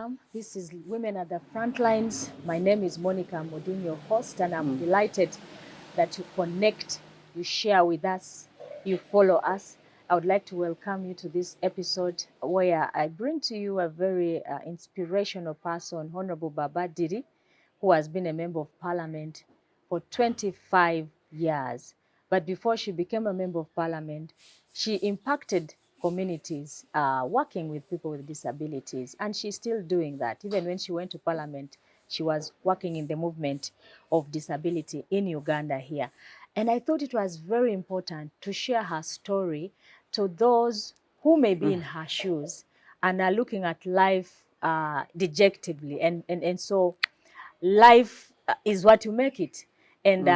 welcome. This is Women at the Front Lines. My name is Monica Amoding, your host, and I'm delighted that you connect, you share with us, you follow us. I would like to welcome you to this episode where I bring to you a very inspirational person, Honorable Baba Diri, who has been a member of Parliament for 25 years. But before she became a member of Parliament, she impacted communities working with people with disabilities, and she's still doing that. Even when she went to Parliament, she was working in the movement of disability in Uganda here. And I thought it was very important to share her story to those who may be in her shoes and are looking at life dejectively. And so life is what you make it. And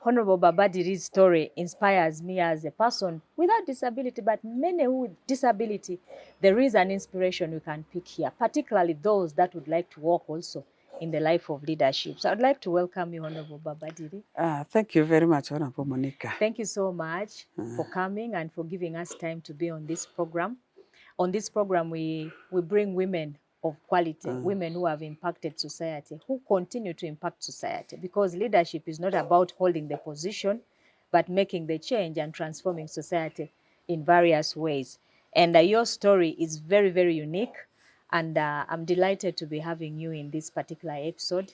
Honorable Baba Diri's story inspires me as a person without disability, but many who with disability, there is an inspiration we can pick here, particularly those that would like to walk also in the life of leadership. So I'd like to welcome you, Honorable Baba Diri. Thank you very much, Honorable Monica. Thank you so much for coming and for giving us time to be on this program. On this program, we bring women of quality, women who have impacted society, who continue to impact society, because leadership is not about holding the position, but making the change and transforming society in various ways. And your story is very, very unique. And I'm delighted to be having you in this particular episode.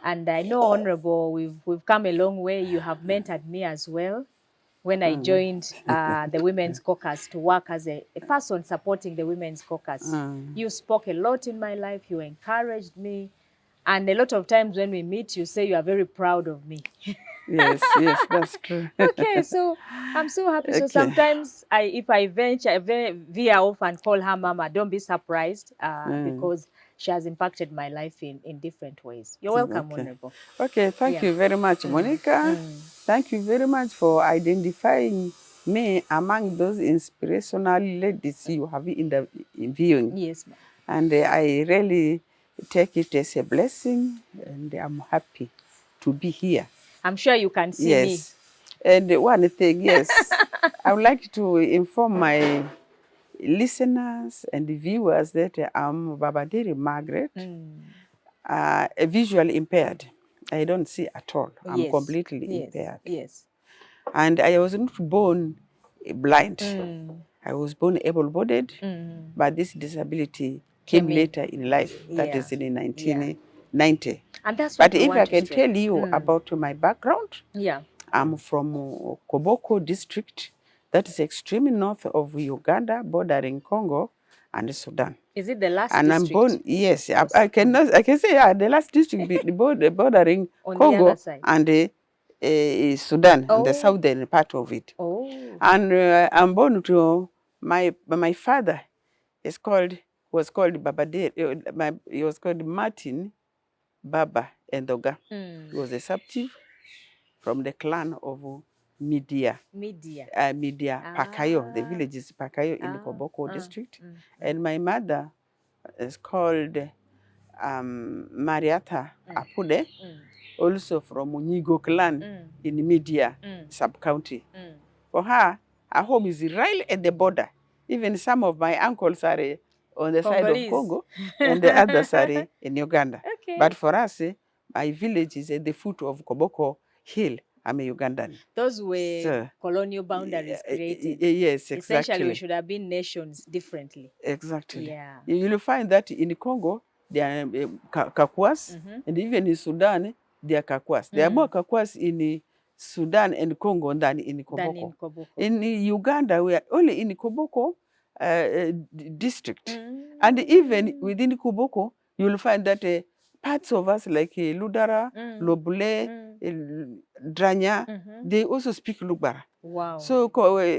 And I know, Honorable, we've come a long way. You have mentored me as well when I joined the Women's Caucus to work as a person supporting the Women's Caucus. You spoke a lot in my life. You encouraged me. And a lot of times when we meet, you say you are very proud of me. Yes, that's true. Okay, so I'm so happy. So sometimes if I veer off and call her Mama, don't be surprised because she has impacted my life in different ways. You're welcome, Honorable. Okay, thank you very much, Monica. Thank you very much for identifying me among those inspirational ladies you have in viewing. Yes, ma'am. And I really take it as a blessing, and I'm happy to be here. I'm sure you can see me. Yes. And one thing, yes, I would like to inform my listeners and viewers that I'm Baba Diri Margaret, visually impaired. I don't see at all. I'm completely impaired. Yes. And I was not born blind. I was born able-bodied, but this disability came later in life. That is in 1990. And that's what but if I can tell you about my background, I'm from Koboko district. That is extreme north of Uganda, bordering Congo and Sudan. Is it the last and district? I'm born, yes, I can say the last district bordering Congo and Sudan, and the southern part of it. And I'm born to my father was called Baba Diri. He was called Martin Baba Endoga. He was a sub-chief from the clan of Media Pakayo. The village is Pakayo in the Koboko district. And my mother is called Mariata Apude, also from Nyigo clan in Media sub-county. For her home is right at the border. Even some of my uncles are on the side of Congo, and the others are in Uganda. But for us, my village is at the foot of Koboko Hill. I'm a Ugandan. Those were colonial boundaries created. Yes, exactly. Essentially, we should have been nations differently. Exactly. Yeah. You'll find that in Congo, there are Kakwas, and even in Sudan, there are Kakwas. There are more Kakwas in Sudan and Congo than in Koboko. In Uganda, we are only in Koboko district. And even within Koboko, you'll find that parts of us like Ludara, Lobule, Dranya, they also speak Lubara. Wow. So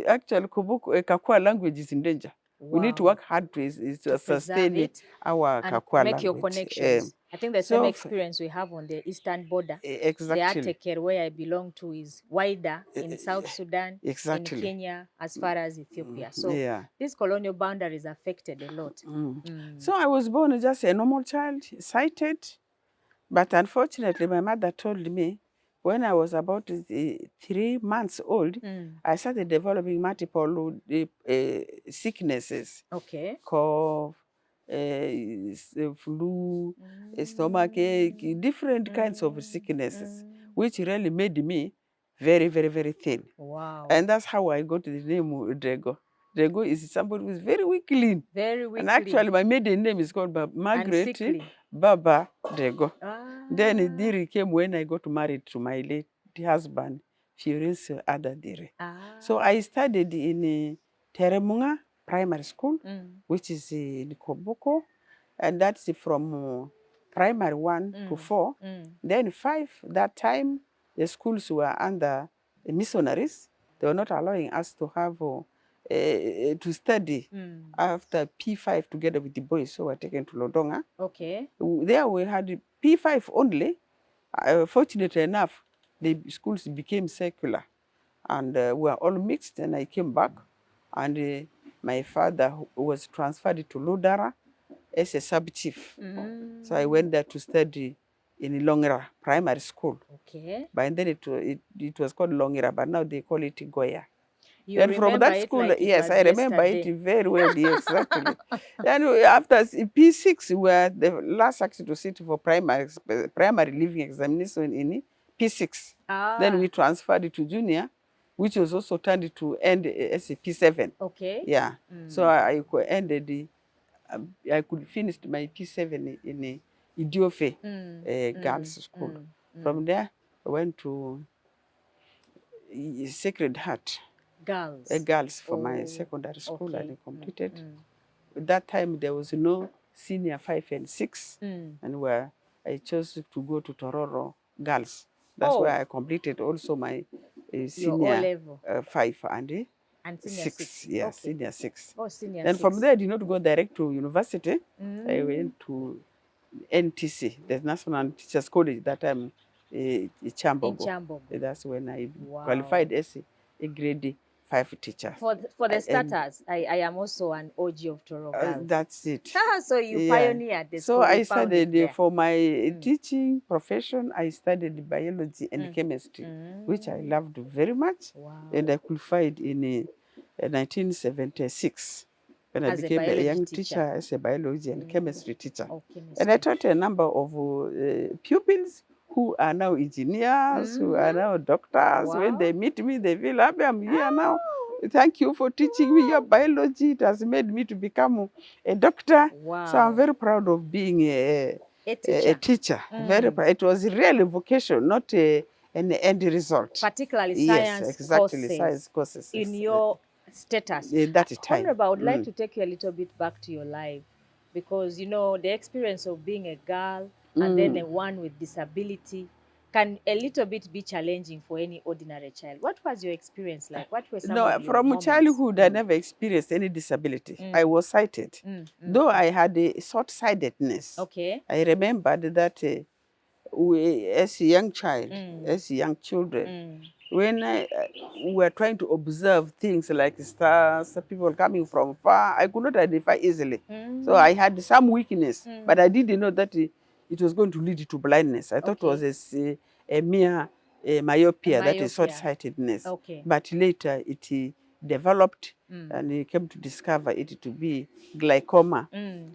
actually, Koboko, Kakwa language is in danger. We need to work hard to sustain our Kakwa language. Make your connections. I think the same experience we have on the eastern border. Exactly. The Ateker, where I belong to, is wider in South Sudan, in Kenya, as far as Ethiopia. So these colonial boundaries affected a lot. So I was born just a normal child, sighted. But unfortunately, my mother told me when I was about 3 months old, I started developing multiple sicknesses. Okay. Cough, flu, stomach ache, different kinds of sicknesses, which really made me very, very, very thin. Wow. And that's how I got the name Drego. Drego is somebody who is very weak lean. Very weak. And actually, my maiden name is called Margaret Baba Drego. Then Diri came when I got married to my late husband, Firenze Ada Diri. So I studied in Teremunga Primary School, which is in Koboko, and that's from primary 1 to 4. Then 5, that time, the schools were under the missionaries. They were not allowing us to have to study after P5 together with the boys, so we were taken to Lodonga. Okay. There we had P5 only. Fortunately enough, the schools became secular, and we were all mixed. And I came back, and my father was transferred to Lodara as a sub-chief. So I went there to study in Longira Primary School. Okay. But then it was called Longira, but now they call it Goya. You and from that school, like yes, I remember it very well. Yes, exactly. Then after P6, we were the last section to sit for primary leaving examination in P6. Then we transferred it to junior, which was also turned to end as a P7. Okay. Yeah. So I ended I could finish my P7 in Idiofe girls school. From there, I went to Sacred Heart. Girls for my secondary school, and I completed. At that time, there was no senior 5 and 6, and where I chose to go to Tororo Girls. That's where I completed also my senior 5 and senior 6. Yeah, senior 6. Senior and 6. From there, I did not go direct to university. I went to NTC, the National Teachers College, that time in Chambogo. That's when I qualified as a grade 5 teacher. For the starters, I am also an OG of Toro Girls. That's it. So you pioneered the school. So I studied for my teaching profession. I studied biology and chemistry, which I loved very much. And I qualified in 1976. When I became a young teacher as a biology and chemistry teacher. And I taught a number of pupils who are now engineers, who are now doctors. When they meet me, they feel happy I'm here now. Thank you for teaching me your biology. It has made me to become a doctor. So I'm very proud of being a teacher. Very proud. It was really a vocation, not an end result. Particularly science courses. Science courses. In your status. That time. Honorable, I would like to take you a little bit back to your life, because you know the experience of being a girl and then one with disability can a little bit be challenging for any ordinary child. What was your experience like? What were some of your from moments? Childhood, I never experienced any disability. I was sighted, though I had a short-sightedness. Okay. I remembered that as a young child, as young children, when we were trying to observe things like stars, people coming from far, I could not identify easily. So I had some weakness, but I didn't know that it was going to lead to blindness. I thought it was a mere myopia, that is short-sightedness. But later it developed, and we came to discover it to be glaucoma,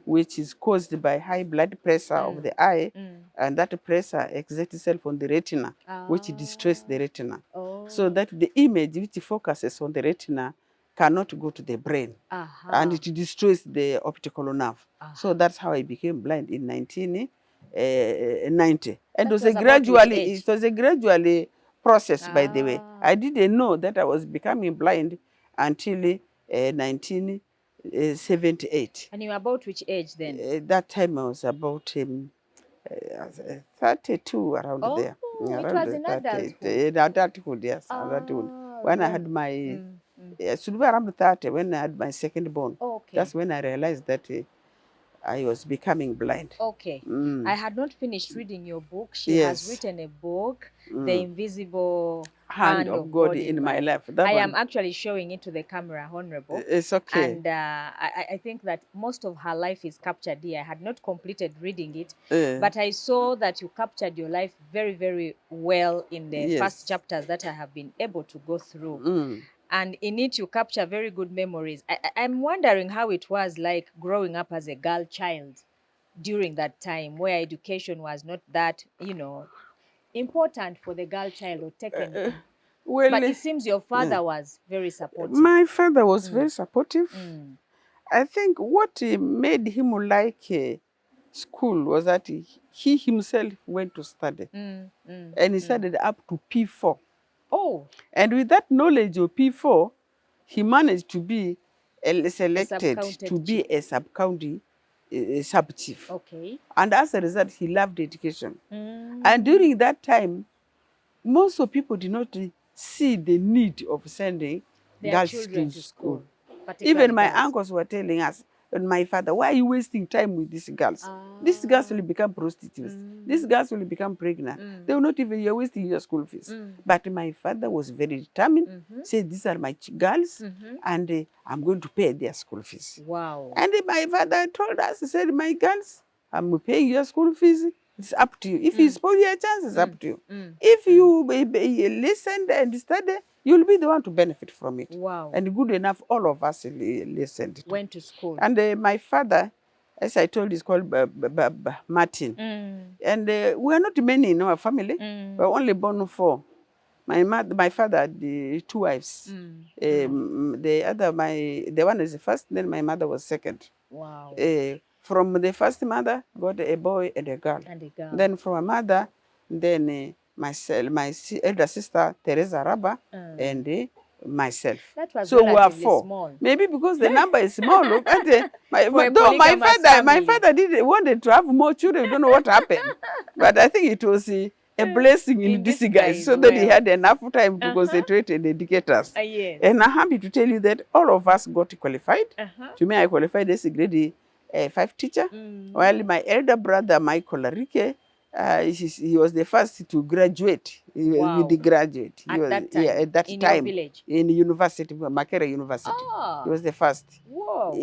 which is caused by high blood pressure of the eye, and that pressure exerts itself on the retina, which destroys the retina. So that the image which focuses on the retina cannot go to the brain, and it destroys the optical nerve. So that's how I became blind in 1990. And it was a gradually process, by the way. I didn't know that I was becoming blind until 1978. And you were about which age then? That time I was about 32, around there. It was in adulthood. In adulthood, yes. Adulthood. When I had my, it should be around 30, when I had my second born. That's when I realized that I was becoming blind. I had not finished reading your book. She has written a book, The Invisible Hand of God in My Life. I am actually showing it to the camera, Honorable. It's okay. And I think that most of her life is captured here. I had not completed reading it, but I saw that you captured your life very, very well in the first chapters that I have been able to go through. And in it, you capture very good memories. I'm wondering how it was like growing up as a girl child during that time where education was not that, important for the girl child or taken. But Well, it seems your father was very supportive. my father was very Mm. supportive. Mm. I think what made him like school was that he himself went to study. And he studied up to P4. Oh, And with that knowledge of P4, he managed to be selected sub-counted to be chief. a sub-county sub-chief. Okay. And as a result, he loved education. And during that time, most of people did not see the need of sending Their girls children to to school. school. Even my Girls. uncles were telling us, and my father, why are you wasting time with these girls? These girls will become prostitutes. These girls will become pregnant. They will not even, you're wasting your school fees. But my father was very determined, said, these are my girls, and I'm going to pay their school fees. Wow. And my father told us, he said, my girls, I'm paying your school fees. It's up to you. If you spoil your chance, it's up to you. If you listen and study, you'll be the one to benefit from it. Wow. And good enough, all of us listened. Went to school. And my father, as I told you, is called Martin. And we are not many in our family. We're only born 4. My father had 2 wives. The one is the first, then my mother was second. Wow. From the first mother, got a boy and a girl. Then from a mother, then myself, my elder sister, Teresa Raba, and myself. That was so we are relatively 4. small. Maybe because the number is small. Look at my family. father wanted to have more children. I don't know what happened. But I think it was a blessing in disguise, so that he had enough time to concentrate and educate us. Yes. And I'm happy to tell you that all of us got qualified. To me, I qualified as a grade 5 teacher, while my elder brother, Michael Arike, he was the first to graduate. Wow. With the graduate. At that time? In your village? In university, Makere University. He was the first. Wow.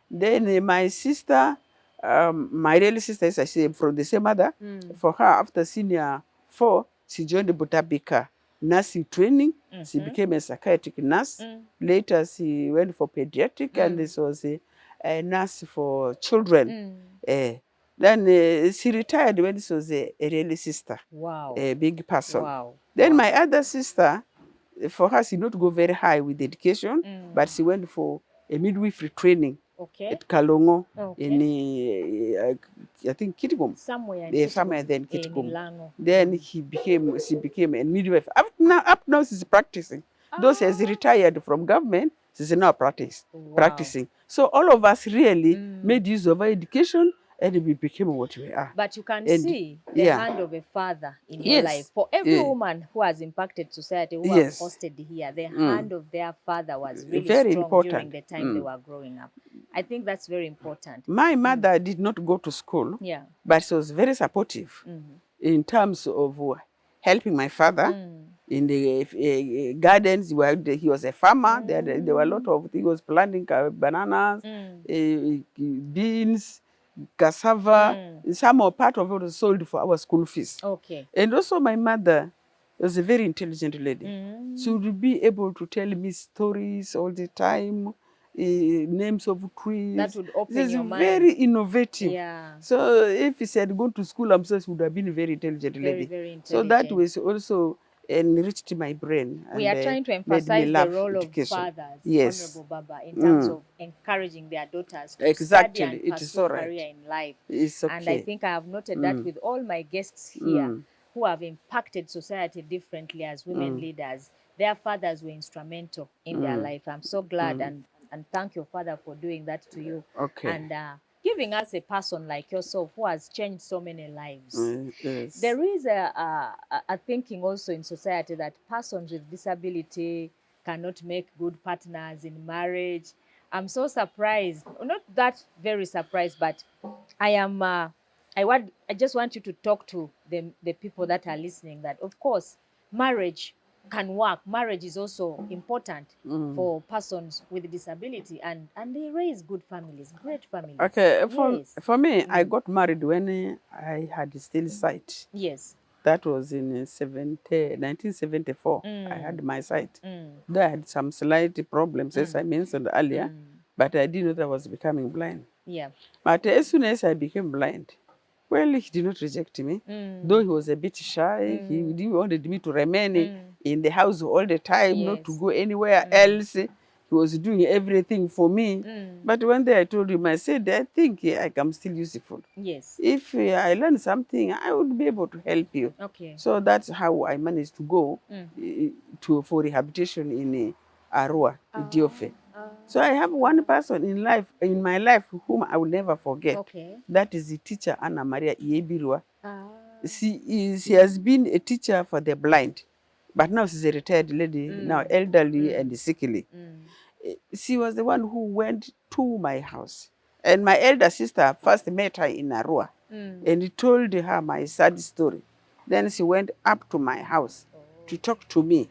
Then my sister, my real sister, as I say, from the same mother, for her, after senior 4, she joined the Butabika nursing training. She became a psychiatric nurse. Later, she went for pediatric, and this was a nurse for children. Then she retired when she was a real sister. Wow. A big person. Wow. Then my other sister, for her, she did not go very high with education, but she went for a midwifery training at Kalongo in, I think, Kitigum. Somewhere then Kitigum. Then she became a midwife. Up now she's practicing. Though she has retired from government, she's now practicing. So all of us really made use of our education, and we became what we are. But you can see the hand of a father in your life. For every woman who has impacted society, who have hosted here, the hand of their father was really very strong important during the time they were growing up. I think that's very important. My mother did not go to school, but she was very supportive in terms of helping my father in the gardens. He was a farmer. There were a lot of things. He was planting bananas, beans, cassava. Some or part of it was sold for our school fees. And also my mother was a very intelligent lady. She would be able to tell me stories all the time, names of trees. That would open your mind. Very innovative. So if he said go to school, I'm sure she would have been a very intelligent lady. Very intelligent. So that was also enriched my brain. We are trying to emphasize the role of fathers, Honorable Baba, in terms of encouraging their daughters to study and pursue a career in life. And I think I have noted that with all my guests here who have impacted society differently as women leaders, their fathers were instrumental in their life. I'm so glad and thank your father for doing that to you. And giving us a person like yourself who has changed so many lives. There is a thinking also in society that persons with disability cannot make good partners in marriage. I'm so surprised, not that very surprised, but I am. I just want you to talk to the people that are listening that, of course, marriage can work. Marriage is also important for persons with disability, and they raise good families, great families. Okay, for me, I got married when I had still sight. That was in 1974. I had my sight. Though I had some slight problems, as I mentioned earlier, but I didn't know that I was becoming blind. Yeah. But as soon as I became blind, well, he did not reject me. Though he was a bit shy, he wanted me to remain in the house all the time, not to go anywhere else. He was doing everything for me. But one day I told him, I said, I think I am still useful. Yes. If I learn something, I would be able to help you. Okay. So that's how I managed to go for rehabilitation in Arua, Idiofe. So I have one person in my life whom I will never forget. Okay. That is the teacher Anna Maria Iebirwa. She has been a teacher for the blind, but now she's a retired lady, now elderly and sickly. She was the one who went to my house. And my elder sister first met her in Arua and told her my sad story. Then she went up to my house to talk to me.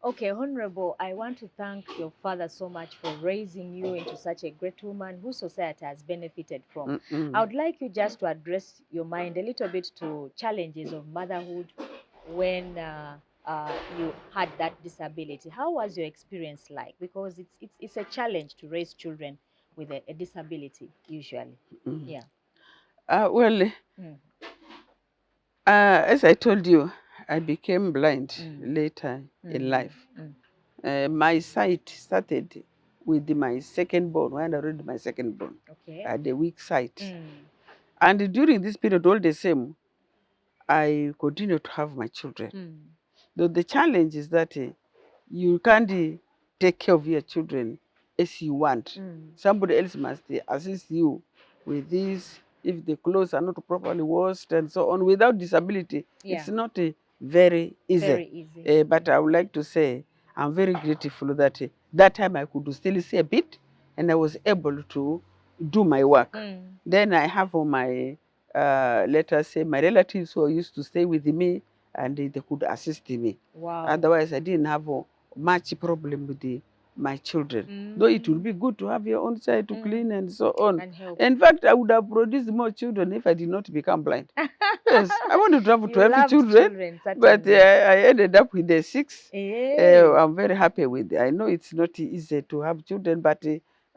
Okay, Honorable, I want to thank your father so much for raising you into such a great woman who society has benefited from. I would like you just to address your mind a little bit to challenges of motherhood when you had that disability. How was your experience like? Because it's a challenge to raise children with a disability, usually. Yeah. As I told you, I became blind later in life. My sight started with my second born, when I read my second born. Okay. I had a weak sight. And during this period, all the same, I continued to have my children. Though the challenge is that you can't take care of your children as you want. Somebody else must assist you with this. If the clothes are not properly washed and so on, without disability, it's not very easy. Very easy. But I would like to say I'm very grateful that that time I could still see a bit and I was able to do my work. Then I have my, let us say, my relatives who used to stay with me and they could assist me. Wow. Otherwise, I didn't have much problem with my children. Though it would be good to have your own child to clean and so on. And help. In fact, I would have produced more children if I did not become blind. Yes, I wanted to have 12 children, but I ended up with the 6. I'm very happy with it. I know it's not easy to have children, but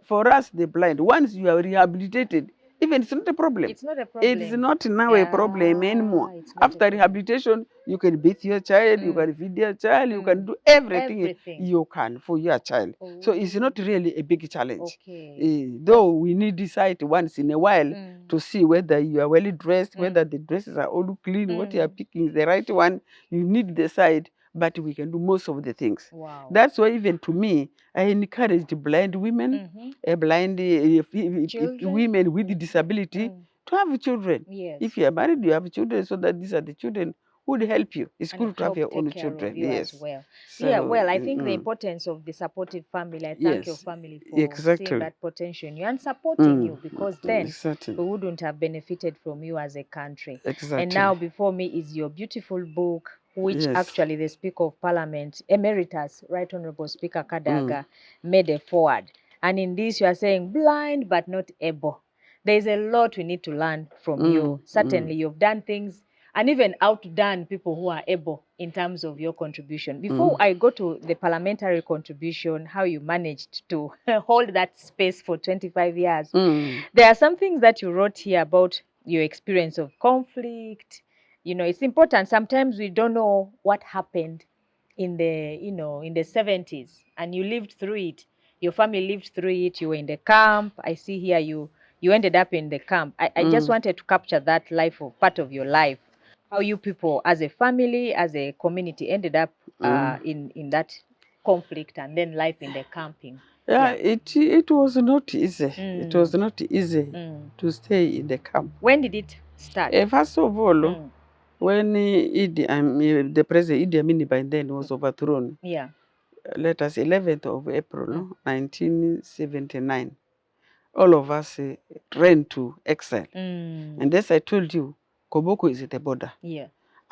for us, the blind, once you are rehabilitated, even it's not a problem. It's not a problem. It's not now a problem anymore. After rehabilitation, you can bathe your child, you can feed your child, you can do everything you can for your child. So it's not really a big challenge. Though we need to sight once in a while to see whether you are well dressed, whether the dresses are all clean, what you are picking is the right one. You need the sight, but we can do most of the things. Wow. That's why even to me, I encouraged blind women, blind women with disability to have children. Yes. If you are married, you have children, so that these are the children who would help you. It's good to have your own children. Yes. As well. So, yeah, well, I think the importance of the supportive family. I thank your family for seeing that potential in you and supporting you, because then we wouldn't have benefited from you as a country. And now before me is your beautiful book, which actually the Speaker of Parliament, Emeritus, Right Honorable Speaker Kadaga, made a forward. And in this you are saying blind but not able. There is a lot we need to learn from you. Certainly you've done things and even outdone people who are able in terms of your contribution. Before I go to the parliamentary contribution, how you managed to hold that space for 25 years, there are some things that you wrote here about your experience of conflict. You know, it's important. Sometimes we don't know what happened in the, in the 70s, and you lived through it. Your family lived through it. You were in the camp. I see here you ended up in the camp. I just wanted to capture that life of part of your life, how you people as a family, as a community ended up in that conflict and then life in the camping. It was not easy. It was not easy to stay in the camp. When did it start? First of all, when the president Idi Amin by then was overthrown, let us 11th of April, 1979, all of us ran to exile. And as I told you, Koboko is at the border.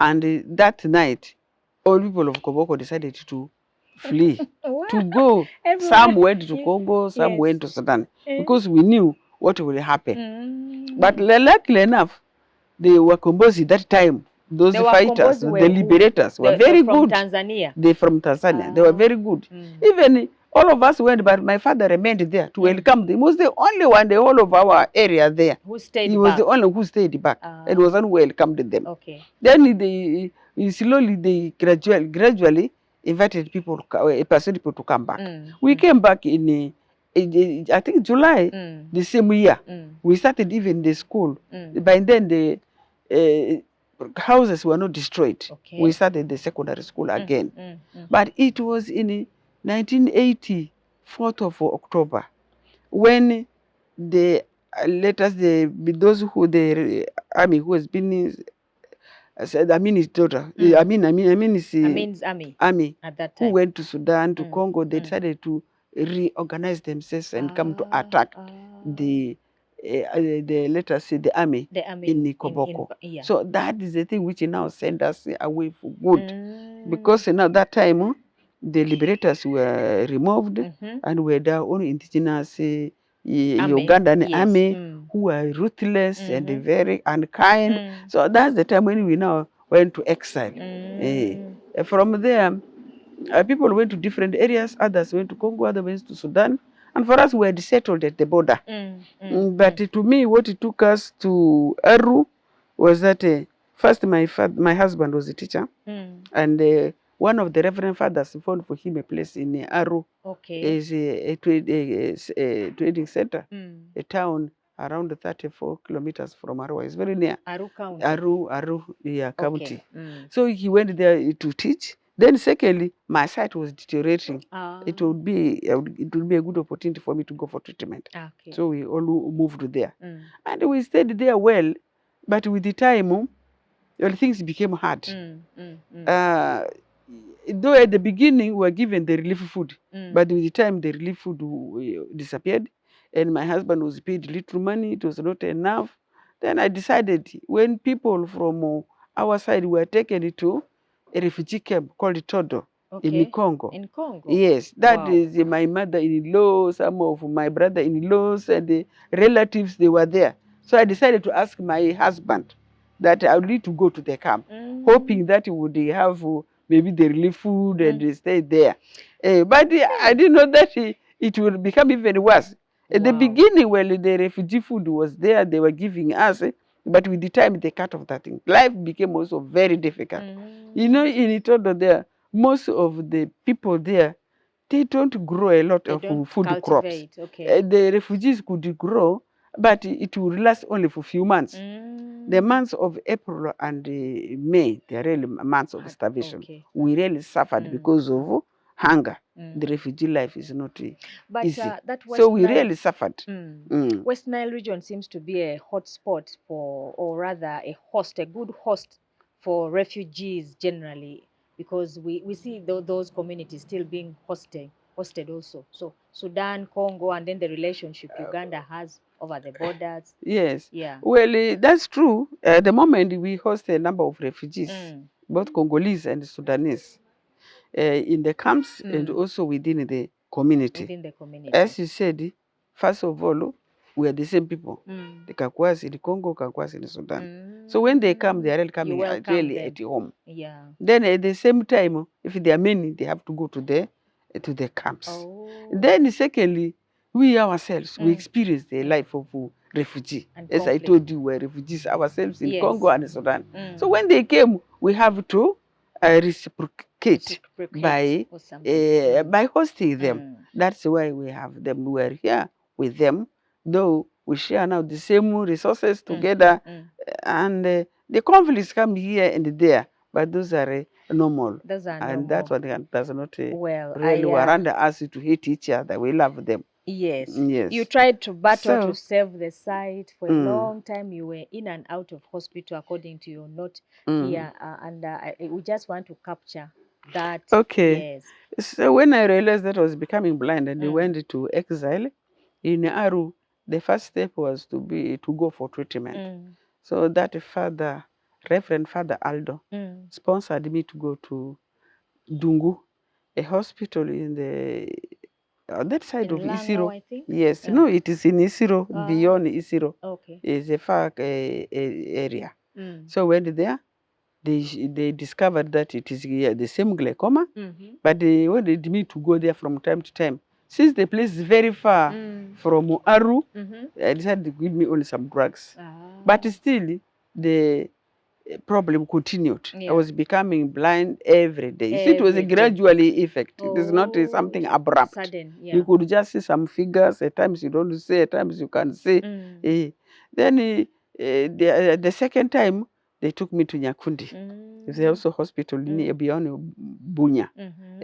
And that night, all people of Koboko decided to flee, to go. Some went to Congo, some went to Sudan, because we knew what would happen. But luckily enough, the Wakombosi that time those The fighters, Wakombozi the liberators were very from good. Tanzania. They from Tanzania. They were very good. Even all of us went, but my father remained there to welcome them. He was the only one, the whole of our area there. Who stayed He back? was the only who stayed back and was unwelcomed them. Okay. Then they slowly, they gradually invited people, persuaded people to come back. We came back in, I think July, the same year. We started even the school. By then, the houses were not destroyed. Okay. We started the secondary school again. But it was in 1980, 4th of October, when the those who the army who has been Amin's daughter, Amin's army at that who time. went to Sudan, to Congo, they decided to reorganize themselves and come to attack the let us say the army in Koboko. Yeah. So that is the thing which now sent us away for good, because now that time the liberators were removed and were their own indigenous Ugandan army who were ruthless and very unkind. So that's the time when we now went to exile. From there, people went to different areas. Others went to Congo, others went to Sudan. And for us, we were settled at the border. But to me, what it took us to Aru was that first my husband was a teacher. And one of the reverend fathers found for him a place in Aru. Okay. Is a trading center, a town around 34 kilometers from Arua. It's very near. Aru County. Aru, yeah, county. Okay. So he went there to teach. Then secondly, my sight was deteriorating. It would be a good opportunity for me to go for treatment. Okay. So we all moved there. And we stayed there well, but with the time, well, things became hard. Though at the beginning we were given the relief food, but with the time the relief food disappeared, and my husband was paid little money, it was not enough. Then I decided, when people from our side were taken to a refugee camp called Todo in Congo. In Congo? Yes, that is my mother-in-law, some of my brother-in-laws and the relatives, they were there. So I decided to ask my husband that I would need to go to the camp, hoping that he would have maybe the relief food and stay there. But I didn't know that it would become even worse. At the beginning, well, the refugee food was there, they were giving us, but with the time they cut off that thing. Life became also very difficult. You know, in Itondo there, most of the people there, they don't grow a lot of food crops. The refugees could grow, but it will last only for a few months. The months of April and May, they are really months of starvation. We really suffered because of hunger. The refugee life is not easy. So we really suffered. West Nile region seems to be a hot spot for, or rather a good host for refugees generally, because we see those communities still being hosted also. So Sudan, Congo, and then the relationship Uganda has over the borders. Yes. Yeah. Well, that's true. At the moment, we host a number of refugees, both Congolese and Sudanese, in the camps and also within the community. Within the community. As you said, first of all, we are the same people. The Kakwas in Congo, Kakwas in Sudan. So when they come, they are really coming really at home. Yeah. Then at the same time, if there are many, they have to go to the camps. Then secondly, we ourselves, we experience the life of refugee. As I told you, we're refugees ourselves in Congo and Sudan. So when they came, we have to reciprocate by hosting them. That's why we have them. We are here with them, though we share now the same resources together, and the conflicts come here and there, but those are normal. And that's what does not really warrant us to hate each other. We love them. Yes. Yes. You tried to battle to save the site for a long time. You were in and out of hospital according to your note here, and we just want to capture that. Okay. Yes. So when I realized that I was becoming blind and I went to exile in Aru, the first step was to go for treatment. So that Reverend Father Aldo, sponsored me to go to Dungu, a hospital in the that side of Isiro. I think? Yes, no, it is in Isiro, beyond Isiro. Okay. It's a far area. So went there. they discovered that it is the same glaucoma, but they wanted me to go there from time to time. Since the place is very far from Aru, I decided to give me only some drugs. But still, the problem continued. I was becoming blind every day. You see, it was a gradually effect. It is not something abrupt. Sudden, You could just see some figures. At times you don't see, at times you can see. Then the second time, they took me to Nyakundi. There's also hospital near beyond Bunya.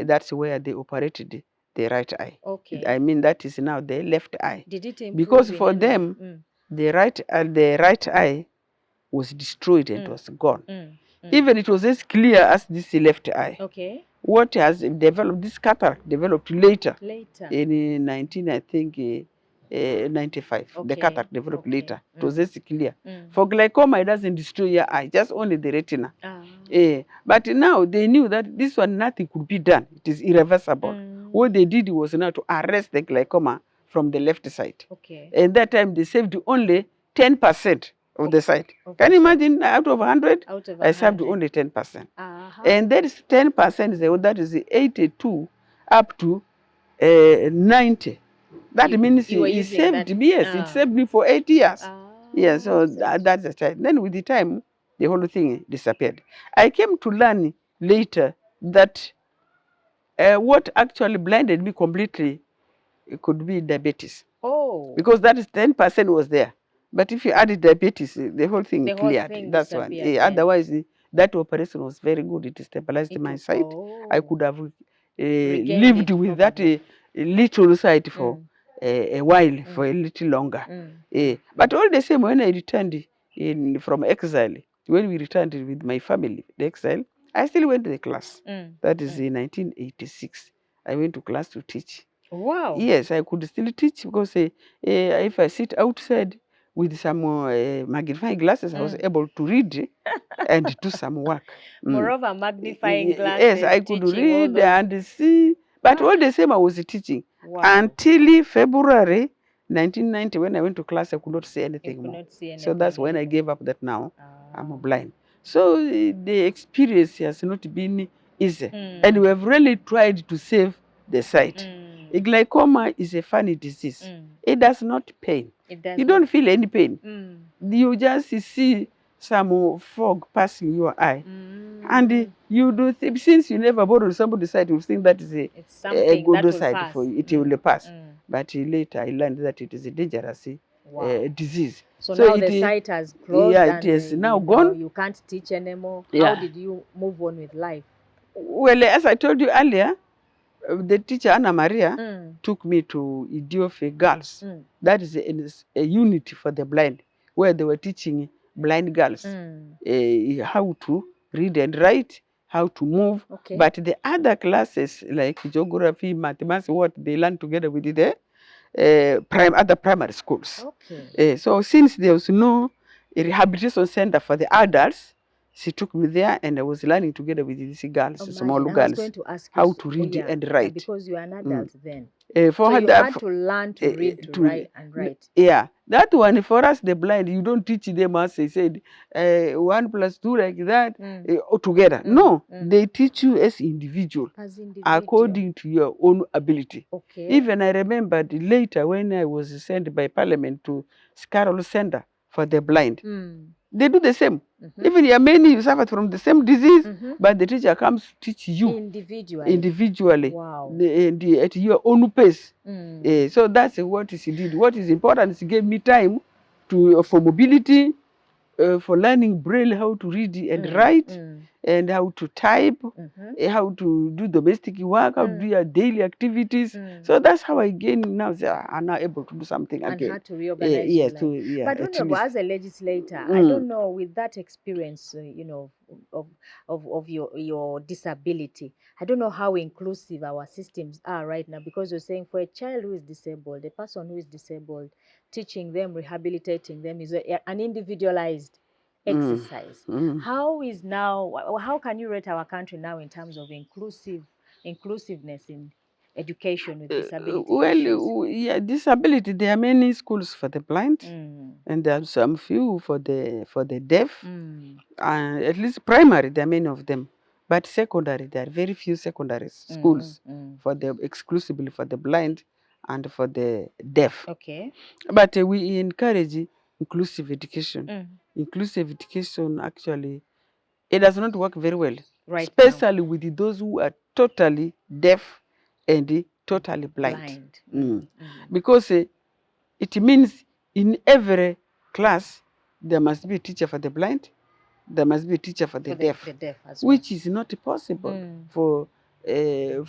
That's where they operated the right eye. I mean, that is now the left eye. Did it improve? Because for them, the right eye was destroyed and was gone. Even it was as clear as this left eye. What has developed, this cataract developed later. In 1995. The cataract developed later. It was as clear. For glaucoma, it doesn't destroy your eye, just only the retina. But now they knew that this one, nothing could be done. It is irreversible. What they did was now to arrest the glaucoma from the left side. And that time they saved only 10% of the side. Can you imagine, out of 100, I saved only 10%. And that is 10%, that is 82 up to 90. That means it saved me, yes, it saved me for 8 years. Yes, so that's the time. Then with the time, the whole thing disappeared. I came to learn later that what actually blinded me completely, it could be diabetes. Because that is 10% was there. But if you added diabetes, the whole thing cleared. That's one. Otherwise, that operation was very good. It stabilized my sight. I could have lived with that little sight for a while, for a little longer. But all the same, when I returned from exile, when we returned with my family, the exile, I still went to the class. That is in 1986. I went to class to teach. Wow. Yes, I could still teach because if I sit outside with some magnifying glasses, I was able to read and do some work. Moreover, magnifying glasses. Yes, I could read and see. But all the same, I was teaching. Until February 1990, when I went to class, I could not see anything more. So that's when I gave up that now I'm blind. So the experience has not been easy. And we have really tried to save the sight. Glaucoma is a funny disease. It does not pain. You don't feel any pain. You just see some fog passing your eye. And you do since you never borrowed somebody's sight, you think that is a good sight for you. It will pass. But later I learned that it is a dangerous disease. So now the sight has closed. Yeah, it is now gone. You can't teach anymore. How did you move on with life? Well, as I told you earlier, the teacher, Anna Maria, took me to Idiofe Girls. That is a unit for the blind, where they were teaching blind girls how to read and write, how to move. But the other classes, like geography, mathematics, what they learn together with the other primary schools. So since there was no rehabilitation center for the adults, she took me there, and I was learning together with these girls, small girls, how to read and write. Because you are an adult then. So you had to learn to read, to write and write. Yeah, that one for us, the blind, you don't teach them as I said, 1 + 2 like that, together. No, they teach you as individual, according to your own ability. Even I remembered later when I was sent by Parliament to Scarroll Center for the blind. They do the same. Even many you suffer from the same disease, but the teacher comes to teach you individually. At your own pace. So that's what she did. What is important, she gave me time for mobility, for learning Braille, how to read and write, and how to type, how to do domestic work, how to do your daily activities. So that's how I gained now. I'm now able to do something again. And how to reorganize your life. But Honorable, as a legislator, I don't know, with that experience, of your disability, I don't know how inclusive our systems are right now, because you're saying for a child who is disabled, a person who is disabled, teaching them, rehabilitating them is an individualized exercise. How can you rate our country now in terms of inclusiveness in education with disability issues? Yeah, disability. There are many schools for the blind, and there are some few for the deaf. At least primary, there are many of them. But secondary, there are very few secondary schools exclusively for the blind and for the deaf. Okay. But we encourage inclusive education. Inclusive education, actually, it does not work very well, right especially now with those who are totally deaf and totally blind. Because it means in every class there must be a teacher for the blind, there must be a teacher for the deaf, as well, which is not possible for the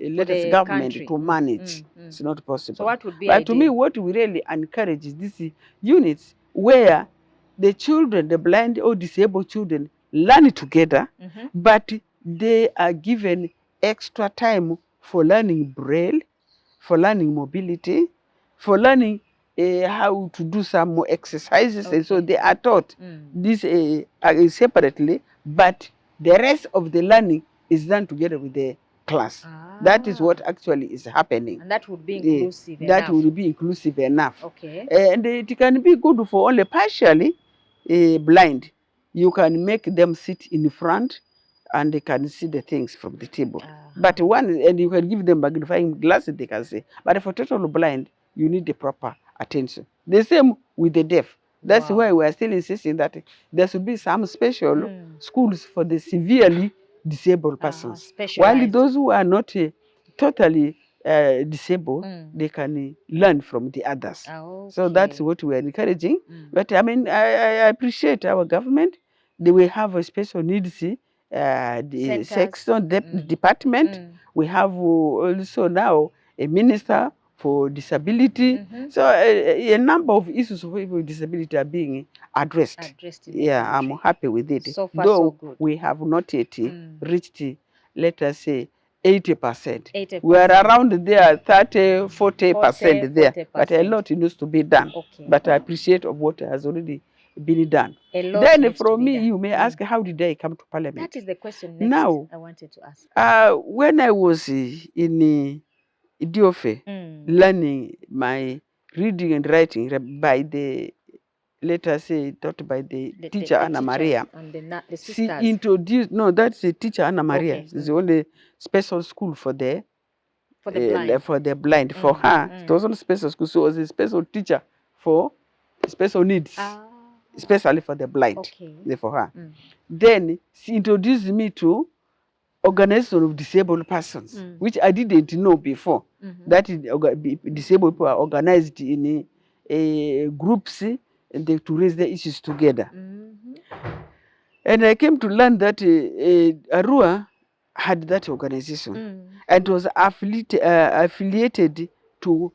latest government country to manage. It's not possible. So what would be but ideal? To me, what we really encourage is these units where the children, the blind or disabled children, learn together, but they are given extra time for learning braille, for learning mobility, for learning how to do some more exercises. And so they are taught this separately, but the rest of the learning is done together with the class. That is what actually is happening. And that would be inclusive enough. That would be inclusive enough. Okay. And it can be good for only partially blind. You can make them sit in front and they can see the things from the table. But and you can give them magnifying glasses, they can see. But for total blind, you need the proper attention. The same with the deaf. That's why we are still insisting that there should be some special schools for the severely disabled persons. While those who are not totally disabled, they can learn from the others. So that's what we are encouraging. But I mean, I appreciate our government. They will have a special needs the section department. We have also now a minister for disability. So a number of issues of people with disability are being addressed. Yeah, I'm happy with it. So far, though so good. We have not yet reached, let us say, 80%. We are around there, 40% there. 40%. But a lot needs to be done. But I appreciate of what has already been done. Then from me, you may ask, how did I come to Parliament? That is the question next now, I wanted to ask. When I was in Idiofe, learning my reading and writing by the, let us say, taught by the teacher Anna Maria. And the she introduced, no, that's the teacher Anna Maria. It's the only special school for the blind. For her, it wasn't a special school, so it was a special teacher for special needs, especially for the blind. For her. Then she introduced me to organization of disabled persons, which I didn't know before. That disabled people are organized in groups and to raise their issues together. And I came to learn that Arua had that organization and was affiliated to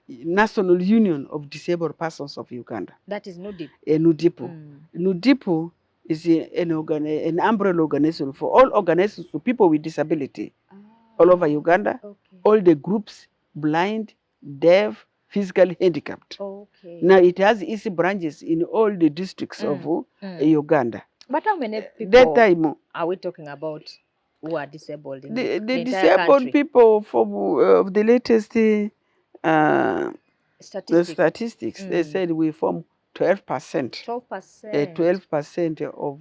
National Union of Disabled Persons of Uganda. That is NUDIP. NUDIPO. NUDIPO is an umbrella organization for all organizations for people with disability all over Uganda. All the groups, blind, deaf, physically handicapped. Now it has its branches in all the districts of Uganda. But how many people are we talking about who are disabled in the disabled country? People from the latest statistics, they said we form 12%. 12% of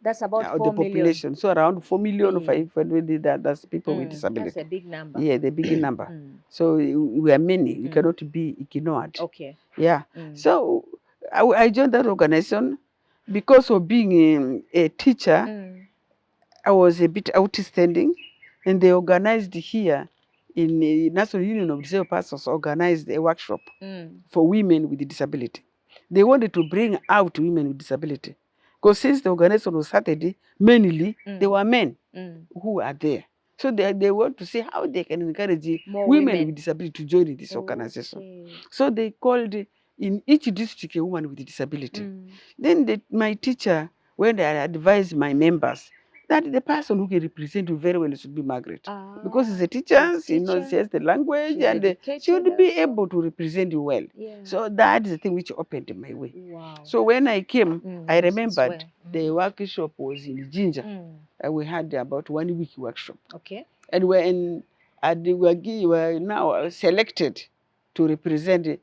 that's about 4 the population. Million. So around 4 million, 500, that's people with disability. That's a big number. Yeah, the big number. So we are many. We cannot be ignored. Yeah. So I joined that organization because of being a teacher. I was a bit outstanding, and they organized here in the National Union of Disabled Persons, organized a workshop for women with disability. They wanted to bring out women with disability. Because since the organization was started, mainly they were men who are there. So they want to see how they can encourage women with disability to join in this organization. So they called in each district a woman with disability. Then my teacher, when I advised my members, that the person who can represent you very well should be Margaret. Because she's a teacher, she knows, she has the language, and she would be able to represent you well. So that is the thing which opened my way. So when I came, I remembered the workshop was in Jinja. We had about 1 week workshop. And when and we were now selected to represent,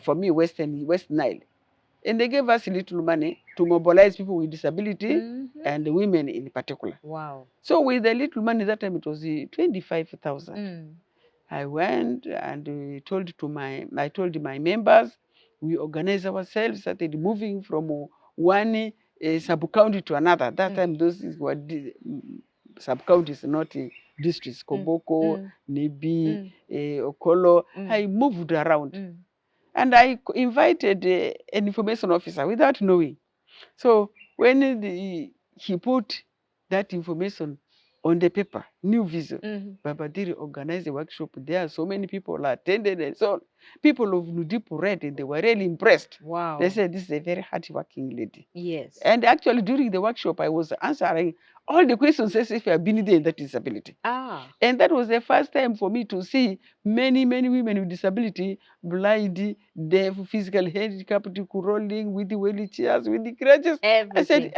for me, West Nile. And they gave us little money to mobilize people with disability and women in particular. Wow. So with the little money that time, it was 25,000. I went and I told my members, we organized ourselves, started moving from one sub-county to another. That time, those were sub-counties, not districts. Koboko, Nebi, Okolo. I moved around. And I invited an information officer without knowing. So when he put that information on the paper, New Vision, Baba Diri organized a workshop there. So many people attended, and so on. People of Nudipo read it. They were really impressed. Wow. They said, this is a very hardworking lady. Yes. And actually, during the workshop, I was answering all the questions as if I had been there in that disability. And that was the first time for me to see many, many women with disability, blind, deaf, physical handicapped, crawling with the wheelchairs, with the crutches. Everything. I said,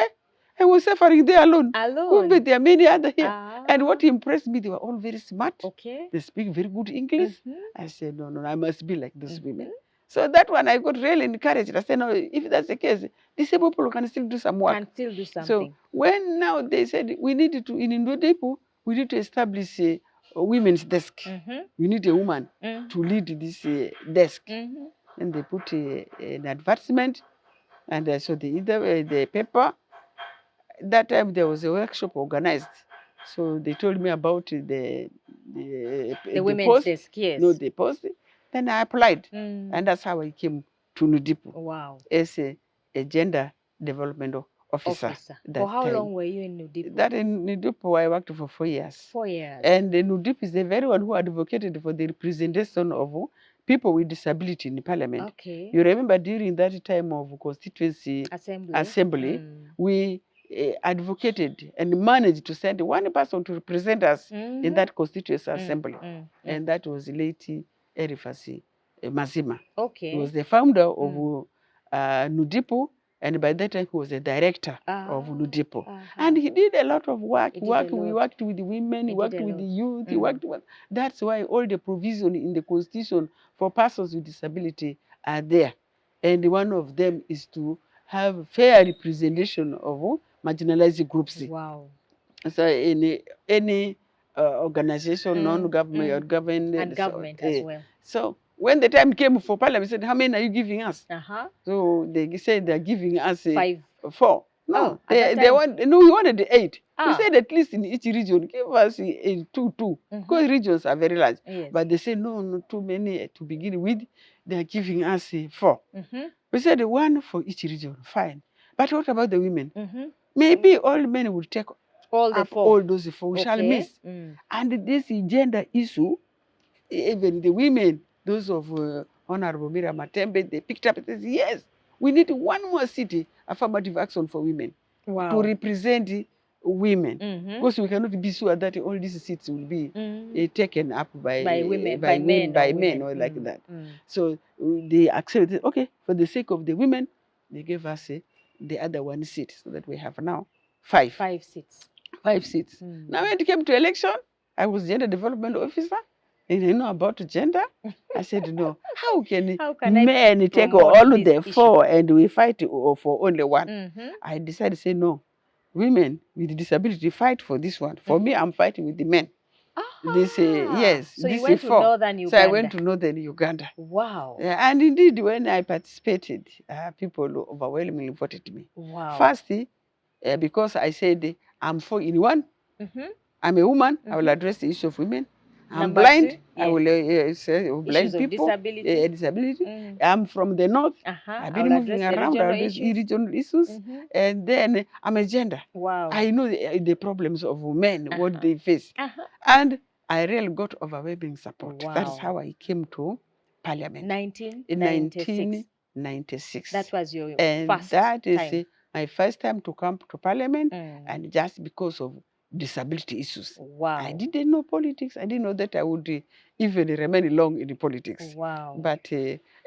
I was suffering there alone. But there are many others here. And what impressed me, they were all very smart. Okay. They speak very good English. I said, no, I must be like those women. So that one, I got really encouraged. I said, no, if that's the case, disabled people can still do some work. Can still do something. So when now they said, we need to, in Ndodepo, we need to establish a women's desk. We need a woman to lead this desk. And they put an advertisement, and I saw the paper. That time there was a workshop organized. So they told me about the women's post. Desk, yes. No, the post. Then I applied. And that's how I came to Nudipo. Wow. As a gender development officer. For how long were you in Nudipo? That in Nudipo, I worked for 4 years. 4 years. And Nudipo is the very one who advocated for the representation of people with disability in the Parliament. Okay. You remember during that time of Constituency Assembly, we advocated and managed to send one person to represent us in that Constituency Assembly. And that was late Erifasi Mazima. Okay. He was the founder of Nudipo, and by that time he was the director of Nudipo. And he did a lot of work. We worked with the women, he worked with the youth, he worked with... That's why all the provision in the Constitution for persons with disability are there. And one of them is to have fair representation of marginalized groups. Wow. So in any organization, non-government or government. And government as well. So when the time came for Parliament, said, how many are you giving us? So they said they're giving us 4. No, we wanted 8. We said at least in each region, give us 2, because regions are very large. Yes. But they said, no, too many to begin with. They're giving us 4. We said 1 for each region, fine. But what about the women? Maybe all men will take all those 4. We shall miss. And this gender issue, even the women, those of Honorable Mira Matembe, they picked up and said, yes, we need 1 more city, affirmative action for women, to represent women. Because we cannot be sure that all these seats will be taken up by women, by men or like that. So they accepted, okay, for the sake of the women, they gave us the other 1 seat, so that we have now 5. 5 seats. 5 seats. Now when it came to election, I was gender development officer, and I know about gender. I said, no, how can men take all of the 4 and we fight for only 1? I decided to say, no, women with disability fight for this one. For me, I'm fighting with the men. This yes. So this you went to Northern Uganda. So I went to Northern Uganda. Wow. And indeed, when I participated, people overwhelmingly voted me. Wow. First, because I said I'm 4 in 1. I'm a woman. I will address the issue of women. I'm blind. I will say blind people. Disability. I'm from the north. I've been moving around these regional issues. And then I'm a gender. Wow. I know the problems of men, what they face. And I really got overwhelming support. Wow. That's how I came to Parliament. 1996. That was your first that is time. My first time to come to Parliament, and just because of disability issues. Wow. I didn't know politics. I didn't know that I would even remain long in the politics. Wow. But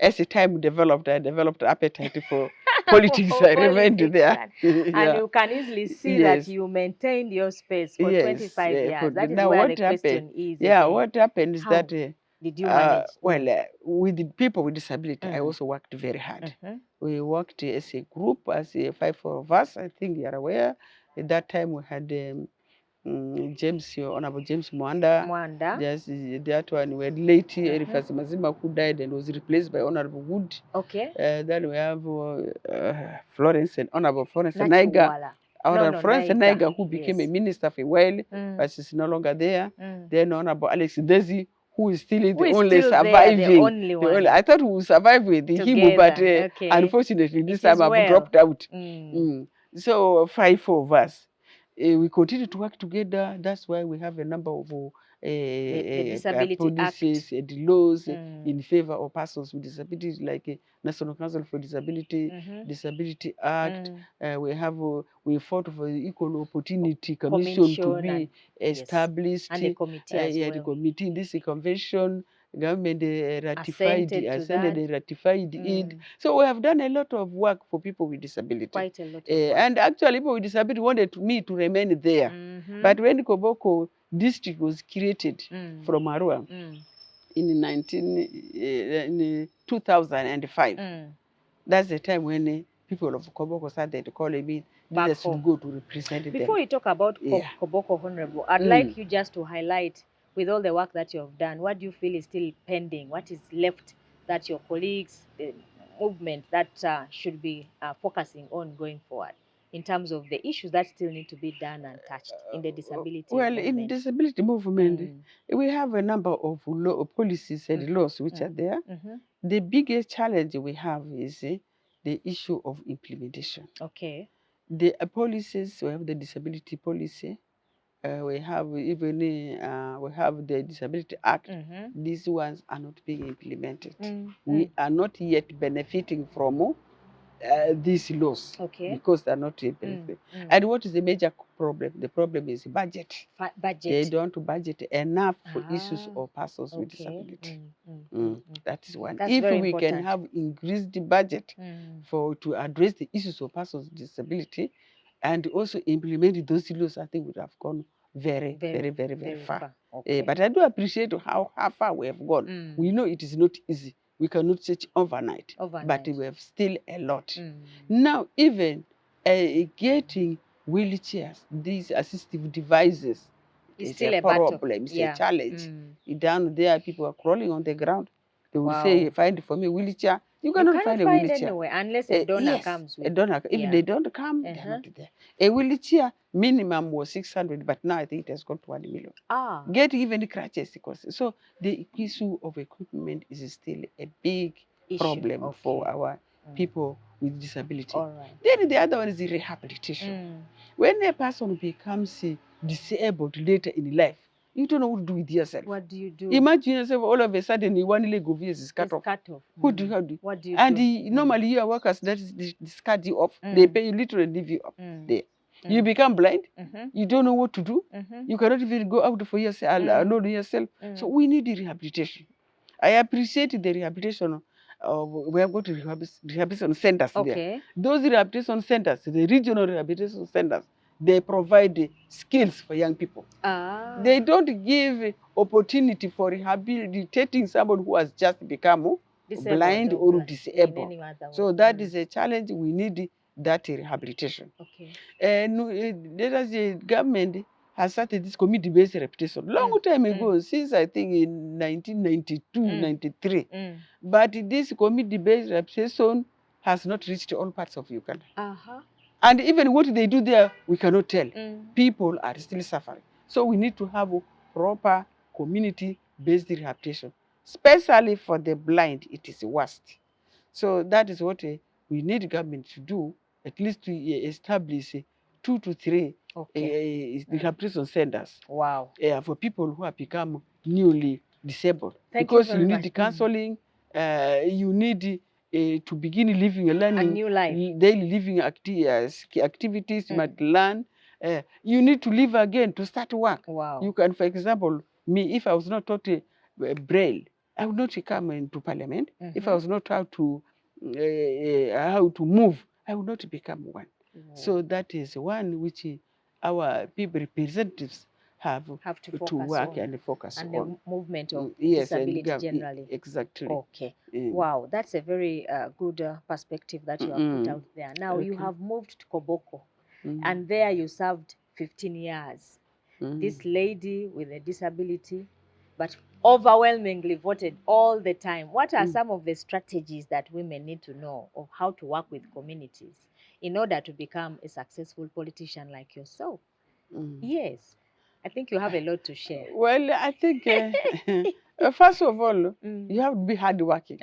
as the time developed, I developed appetite for politics remained there. And you can easily see that you maintained your space for 25 years. That is now where what the happened, question is. what happened is how that did you manage? With the people with disability, I also worked very hard. We worked as a group, as a 5 of us. I think you are aware. At that time, we had Honorable James Mwanda. Yes, that one. We had late Erifas Mazima, who died and was replaced by Honorable Wood. Okay. Then we have Florence and Honorable Florence Naiga. Florence Naiga, who became a minister for a while, but she's no longer there. Then Honorable Alex Desi, who is still the only surviving. The only one. I thought we would survive with him, but unfortunately this time I've dropped out. So 5 of us. We continue to work together. That's why we have a number of the Disability policies and laws in favor of persons with disabilities, like National Council for Disability, Disability Act. We fought for the Equal Opportunity Commission to be established. And the committee as well. The committee in this convention. Government ratified it. So we have done a lot of work for people with disability. Quite a lot of work. And actually, people with disability wanted me to remain there. But when Koboko district was created from Arua in 2005, that's the time when people of Koboko started calling me. They should go to represent them. Before you talk about Koboko, Honorable, I'd like you just to highlight, with all the work that you have done, what do you feel is still pending? What is left that your colleagues, the movement, that should be focusing on going forward in terms of the issues that still need to be done and touched in the disability movement? In disability movement, we have a number of policies and laws which are there. The biggest challenge we have is the issue of implementation. Okay. The policies, we have the disability policy. We have even we have the Disability Act. These ones are not being implemented. We are not yet benefiting from these laws because they are not yet benefiting. And what is the major problem? The problem is budget. They don't budget enough for issues of persons with disability. That is one. That's if very we important. Can have increased budget to address the issues of persons with disability, and also implement those laws, I think would have gone very far. But I do appreciate how far we have gone. We know it is not easy. We cannot change overnight. But we have still a lot. Now, even getting wheelchairs, these assistive devices, is still a problem. It's a challenge. Down there, people are crawling on the ground. They will say, find for me a wheelchair. You cannot find a wheelchair anywhere unless a donor comes with. A donor. If they don't come, they're not there. A wheelchair minimum was 600, but now I think it has gone to 1 million. Get even the crutches. So the issue of equipment is still a big problem for our people with disability. Then the other one is the rehabilitation. When a person becomes disabled later in life, you don't know what to do with yourself. What do you do? Imagine yourself all of a sudden one leg of yours is cut off. What do you do? What do you and do? Normally your workers that discard you off. They pay you literally leave you up there. You become blind. You don't know what to do. You cannot even go out for yourself alone yourself. So we need the rehabilitation. I appreciate the rehabilitation. We have got rehabilitation centers there. Those rehabilitation centers, the regional rehabilitation centers, they provide skills for young people. They don't give opportunity for rehabilitating someone who has just become blind or disabled. So that is a challenge. We need that rehabilitation. And the government has started this community-based rehabilitation long time ago, since I think in 1992, 93. But this community-based rehabilitation has not reached all parts of Uganda. And even what they do there, we cannot tell. People are still suffering. So we need to have a proper community-based rehabilitation. Especially for the blind, it is worst. So that is what we need government to do, at least to establish 2 to 3 rehabilitation centers. For people who have become newly disabled. Because you need counseling, you need to begin living and learning, a new life. Daily living activities you might learn. You need to live again to start work. You can, for example, me, if I was not taught Braille, I would not come into Parliament. If I was not taught to how to move, I will not become one. So that is one which our people representatives have to work on. and focus and on. The movement of Yes, disability generally. Exactly. Okay. Wow, that's a very good perspective that you have put out there. Now you have moved to Koboko, and there you served 15 years. This lady with a disability, but overwhelmingly voted all the time. What are some of the strategies that women need to know of how to work with communities in order to become a successful politician like yourself? Yes, I think you have a lot to share. Well, I think, first of all, you have to be hardworking.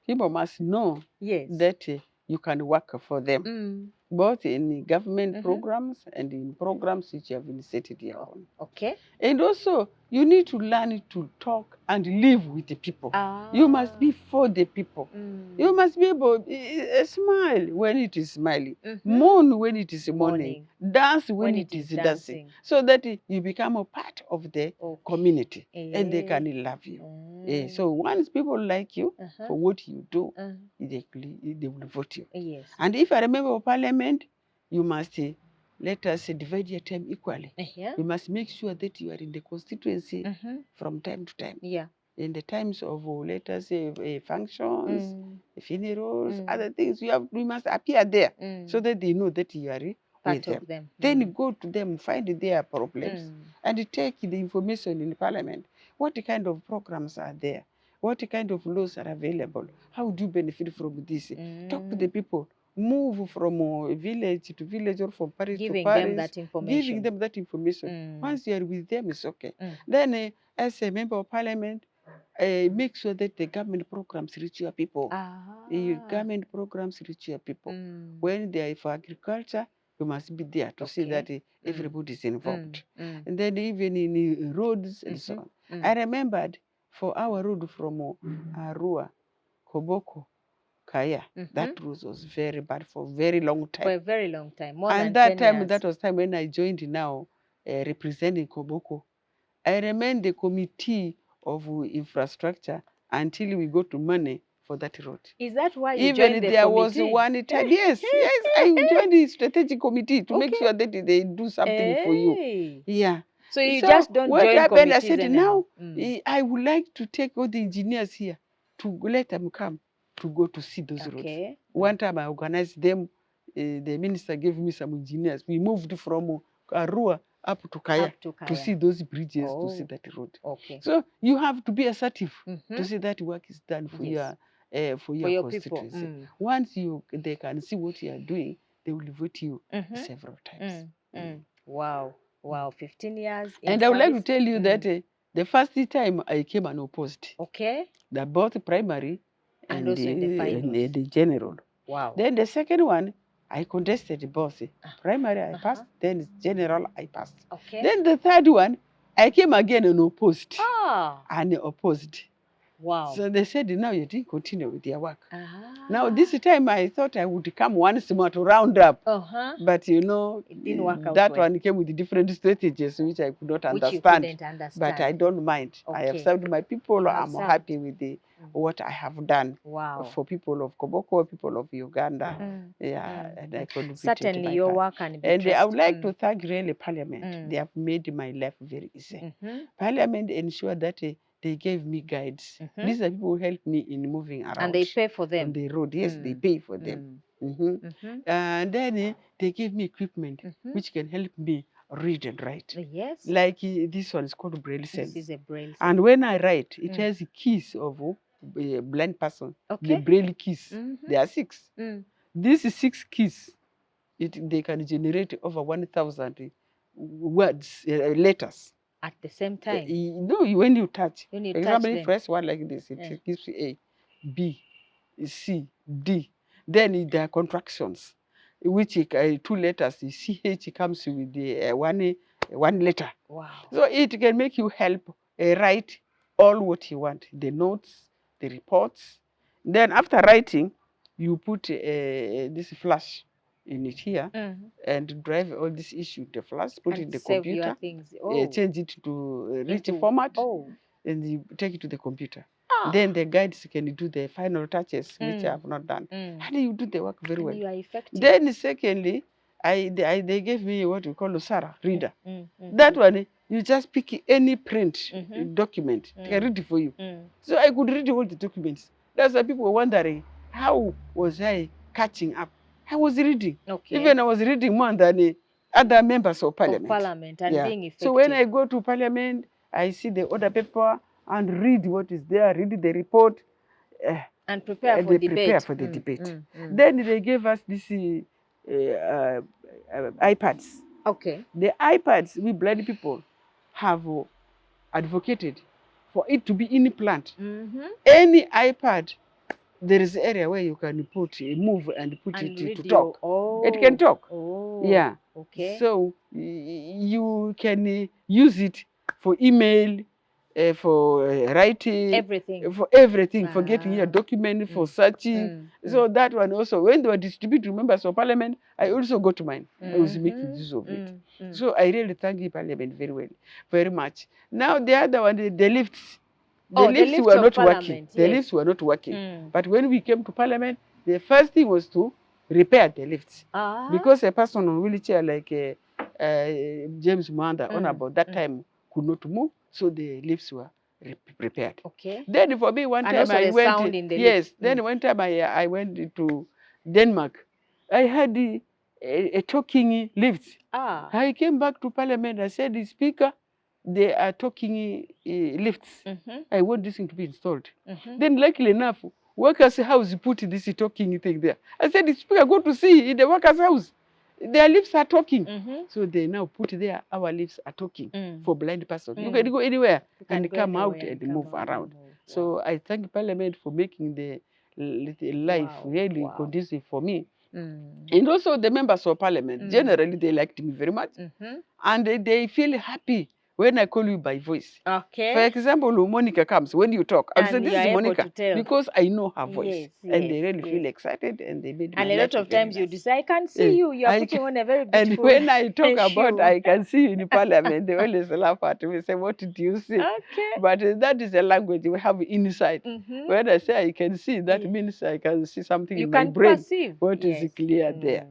People must know that you can work for them, both in government programs and in programs which you have initiated your own. Okay. And also, you need to learn to talk and live with the people. You must be for the people. You must be able to smile when it is smiling, mourn when it is mourning, dance when it is dancing, so that you become a part of the community and they can love you. So once people like you for what you do, they will vote you. Yes. And if I remember Parliament, you must let us divide your time equally. You must make sure that you are in the constituency from time to time. In the times of, let us say, functions, funerals, other things, you must appear there so that they know that you are with them. Then go to them, find their problems, and take the information in Parliament. What kind of programs are there? What kind of laws are available? How do you benefit from this? Talk to the people. Move from village to village or from parish to parish, giving them that information. Once you are with them, it's okay. Then, as a member of Parliament, make sure that the government programs reach your people. Government programs reach your people. When they are for agriculture, you must be there to see that everybody is involved. And then even in roads and so on. I remembered for our road from Arua, Koboko, Kaya, that road was very bad for a very long time. For a very long time, more and than 10 time, years. That was time when I joined now, representing Koboko. I remained the committee of infrastructure until we got to money for that road. Is that why you Even joined the there committee? was one time, yes, I joined the strategic committee to make sure that they do something for you. Yeah. So you just don't what join happened, I committees said, anyhow. now I would like to take all the engineers here to let them come to go to see those roads. One time I organized them, the minister gave me some engineers. We moved from Arua up to Kaya to see those bridges, to see that road. So you have to be assertive to see that work is done for your constituency. People. Once they can see what you are doing, they will vote you several times. Wow. Wow, 15 years in And I would like to tell you that the first time I came unopposed. The both primary and also in the general. Wow. Then the second one, I contested both. Primary I passed, then general I passed. Then the third one, I came again unopposed. And opposed. Wow. So they said, now you didn't continue with your work. Now this time I thought I would come once more to round up. But it didn't work out that one came with different strategies which I could not understand. You couldn't understand. But I don't mind. I have served my people. I'm happy with what I have done for people of Koboko, people of Uganda. And I contributed. Certainly your work can be And I would like to thank really Parliament. They have made my life very easy. Parliament ensured that they gave me guides. These are people who help me in moving around. And they pay for them. On the road, yes, they pay for them. And then they give me equipment which can help me read and write. Yes. Like this one is called Braille Sense. This is a Braille Sense. And when I write, it has keys of a blind person. The Braille keys. There are 6. These 6 keys, they can generate over 1,000 words, letters. At the same time? No, when you touch. When you for example, touch if press one like this, it gives you A, B, C, D. Then there are contractions, which 2 letters, the CH comes with the one letter. Wow. So it can make you help write all what you want, the notes, the reports. Then after writing, you put this flash in it here and drive all this issue, the flash, put it in the computer, change it to rich format, and you take it to the computer. Then the guides can do the final touches, which I have not done. And you do the work very well. You are effective. Then secondly, they gave me what we call a Sarah reader. That one, you just pick any print document, they can read it for you. So I could read all the documents. That's why people were wondering, how was I catching up? I was reading. Even I was reading more than other members of Parliament. And being effective. So when I go to Parliament, I see the order paper and read what is there, read the report. And prepare for the debate. Then they gave us this iPads. Okay. The iPads, we blind people have advocated for it to be in plant. Any iPad, there is an area where you can put move and put it to talk. It can talk. Yeah. Okay. So you can use it for email, for writing, everything, for getting your document, for searching. So that one also, when they were distributing members of Parliament, I also got mine. I was making use of it. So I really thank the Parliament very much. Now the other one, the lifts. The lifts were not working. The lifts were not working. But when we came to Parliament, the first thing was to repair the lifts. Because a person on wheelchair like James Mwanda, Honorable, that time could not move, so the lifts were repaired. Okay. Then for me, one time I went. Then one time I went to Denmark. I had a talking lift. I came back to Parliament. I said, the Speaker, they are talking lifts. I want this thing to be installed. Then, luckily enough, workers' house put this talking thing there. I said, the Speaker, go to see in the workers' house. Their lips are talking. So they now put there, our lips are talking for blind persons. You can go anywhere and come out and move around. So I thank Parliament for making the life really conducive for me. And also the members of Parliament, generally they liked me very much. And they feel happy when I call you by voice. Okay. For example, Monica comes, when you talk, I say, this is Monica, because I know her voice. And they really feel excited, and they made me. And a lot of times you decide, I can see you, you are putting on a very beautiful. And when I talk about I can see you in Parliament, they always laugh at me, say, what did you see? Okay. But that is a language we have inside. When I say I can see, that means I can see something in my brain. Perceive. What is clear there.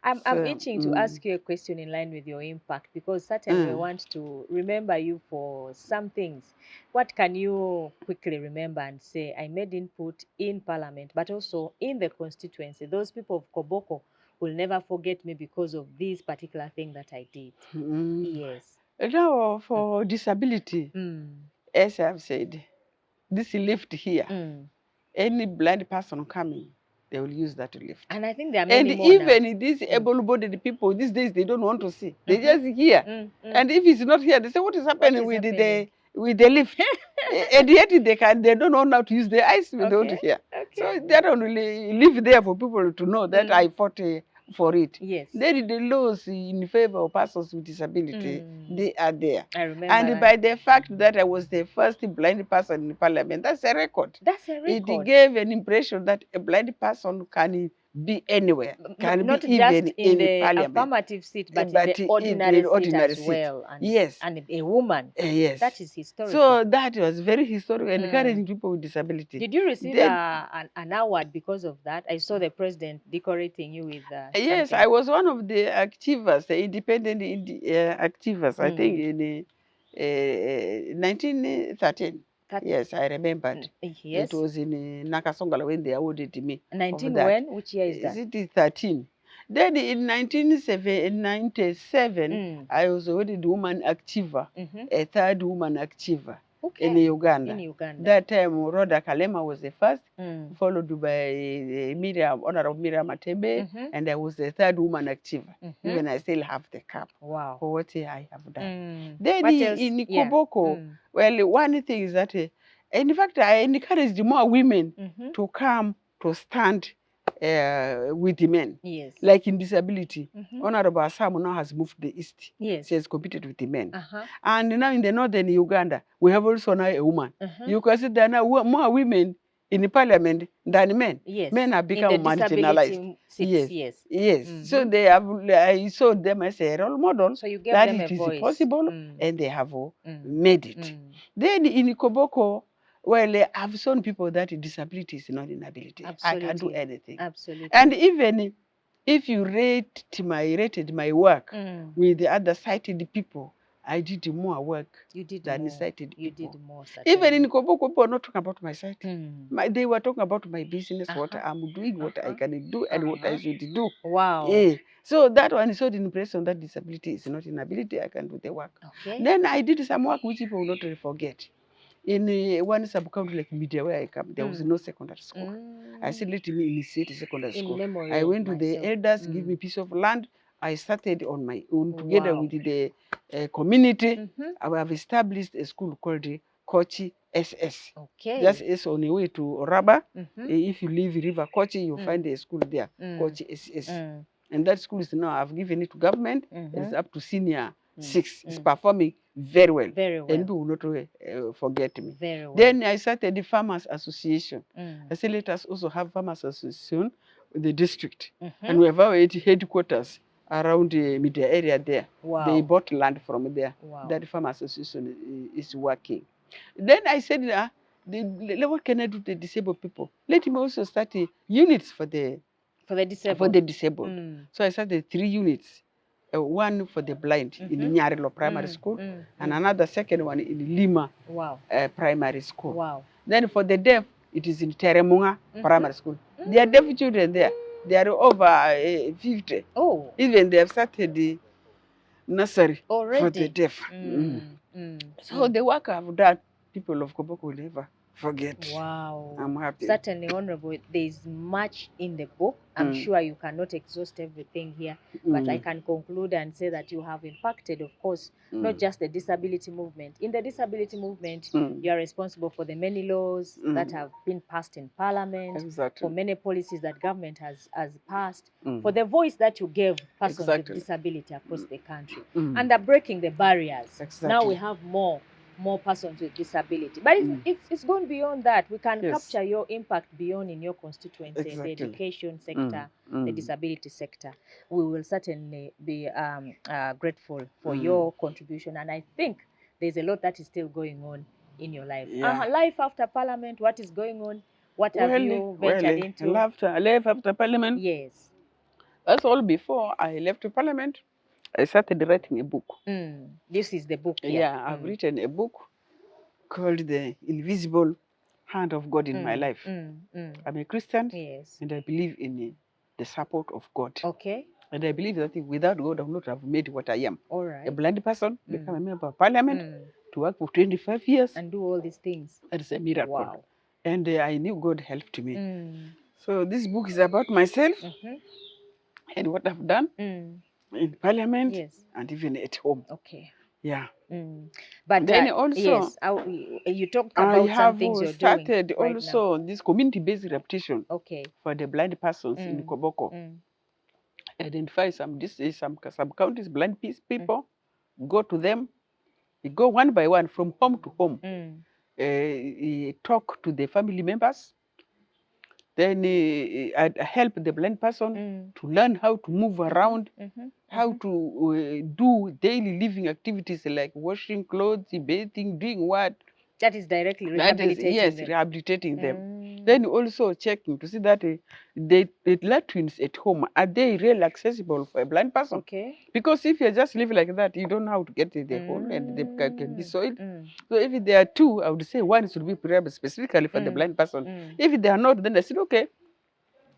I'm itching to ask you a question in line with your impact, because certainly we want to remember you for some things. What can you quickly remember and say, I made input in Parliament, but also in the constituency? Those people of Koboko will never forget me because of this particular thing that I did. Yes. Now, for disability, as I've said, this lift here, any blind person coming, they will use that lift. And I think there are many more even now. These able-bodied people, these days, they don't want to see. They just hear. And if it's not here, they say, what is happening with the lift? And yet they don't know how to use their eyes without hear. So they don't really live there for people to know that I fought for it. Yes. Then the laws in favor of persons with disability, they are there. I remember. And by the fact that I was the first blind person in Parliament, that's a record. That's a record. It gave an impression that a blind person can be anywhere, can not be just even in the Parliament. Affirmative seat, but in the ordinary seat as well. And a woman. Yes. That is historical. So that was very historical, encouraging people with disability. Did you receive an award because of that? I saw the president decorating you with yes, something. I was one of the activists, the independent activists, I think in 1913. Yes, I remembered. Yes. It was in Nakasongala when they awarded me. 19 when? Which year is that? It is 13. Then in 1997, I was awarded Woman Achiever, a third Woman Achiever in Uganda. That time, Rhoda Kalema was the first, followed by Honorable Miriam Matembe, and I was the third Woman Achiever. Even I still have the cap for what I have done. Then in Koboko, well, one thing is that, in fact, I encouraged more women to come to stand with the men. Yes. Like in disability, Honorable Asamu now has moved to the east. Yes. She has competed with the men. And now in the northern Uganda, we have also now a woman. You can see there are now more women in the Parliament than men. Yes. Men have become marginalized. Yes. So they have. I saw them as a role model. So you gave that them it a is voice. possible, and they have made it. Then in Koboko, Well, I've shown people that disability is not inability. Absolutely. I can do anything. Absolutely. And even if you rated my work with the other sighted people, I did more work than sighted people. You did more, certainly. Even in Koboko, people are not talking about my sight. They were talking about my business, what I'm doing, what I can do, and what I should do. Wow. Yeah. So that one showed the impression that disability is not inability. I can do the work. Okay. Then I did some work which people will not really forget. In one sub-county like Media where I come, there was no secondary school. I said, let me initiate a secondary school. I went to the elders, give me a piece of land. I started on my own together with the community. I have established a school called Kochi SS. Okay. Just is on the way to Oraba. If you leave River Kochi, you'll find a school there, Kochi SS. And that school is now, I've given it to government. It's up to senior 6. It's performing very well. Very well. And people will not forget me. Very well. Then I started the Farmers Association. I said, let us also have Farmers Association with the district. And we have our headquarters around the media area there. Wow. They bought land from there. Wow. That Farmers Association is working. Then I said, what can I do to the disabled people? Let me also start units for the disabled. So I started 3 units. One for the blind in Nyarilo Primary School, and another second one in Lima Primary School. Wow. Then for the deaf, it is in Teremunga Primary School. There are deaf children there. They are over 50. Oh. Even they have started the nursery for the deaf. So the work I've done, people of Koboko will never forget. Wow. I'm happy. Certainly, Honorable, there is much in the book. I'm sure you cannot exhaust everything here, but I can conclude and say that you have impacted, of course, not just the disability movement. In the disability movement, you are responsible for the many laws that have been passed in Parliament, for many policies that government has passed, for the voice that you gave persons with disability across the country, and breaking the barriers. Now we have more persons with disability. But it's going beyond that. We can capture your impact beyond in your constituency, the education sector, the disability sector. We will certainly be grateful for your contribution. And I think there's a lot that is still going on in your life. Life after Parliament, what is going on? What have you ventured into? Life after Parliament? Yes. That's all before I left Parliament. I started writing a book. This is the book here. Yeah, I've written a book called The Invisible Hand of God in My Life. I'm a Christian, and I believe in the support of God. Okay. And I believe that without God, I would not have made what I am. All right. A blind person, become a member of Parliament, to work for 25 years. And do all these things. It's a miracle. Wow. And I knew God helped me. So this book is about myself and what I've done in Parliament and even at home. Okay. Yeah. But then also, yes, you talked about some things you're doing. I have started also this community-based rehabilitation for the blind persons in Koboko. Identify some counties, blind people, go to them, we go one by one from home to home, talk to the family members, then help the blind person to learn how to move around, how to do daily living activities like washing clothes, bathing, doing what. That is directly rehabilitating them. Rehabilitating them. Then also checking to see that the latrines at home, are they really accessible for a blind person? Okay. Because if you just live like that, you don't know how to get to the hole and they can be soiled. So if there are 2, I would say 1 should be prepared specifically for the blind person. If they are not, then I said, okay,